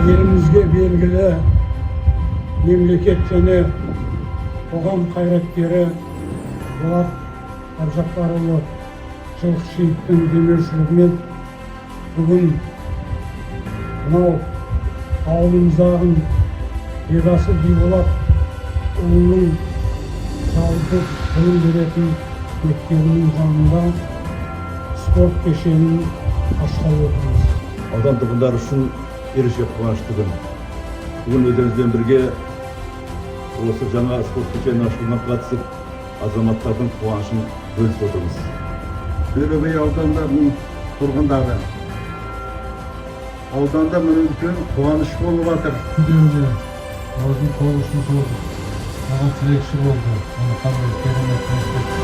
елімізге белгілі мемлекет және қоғам қайраткері Болат Жылқышиевтің демеушілігімен бүгін мынау ауылымыздағы бекасы Болат ұлының жалпы білім беретін мектебінің жанында спорт кешенін ашқалы отырмыз. Аудан тұрғындары үшін ерекше қуанышты күн. Бүгін өздеріңізбен бірге осы жаңа спорт кешенінің ашылуына қатысып, азаматтардың қуанышын бөлісіп отырмыз. Төлеби Ауданының тұрғындары ауданда міне үлкен қуаныш болып жатыр. Күндеуіне олардың қолұшын созып, маған тілекші болды. Оны қандай керемет мектеп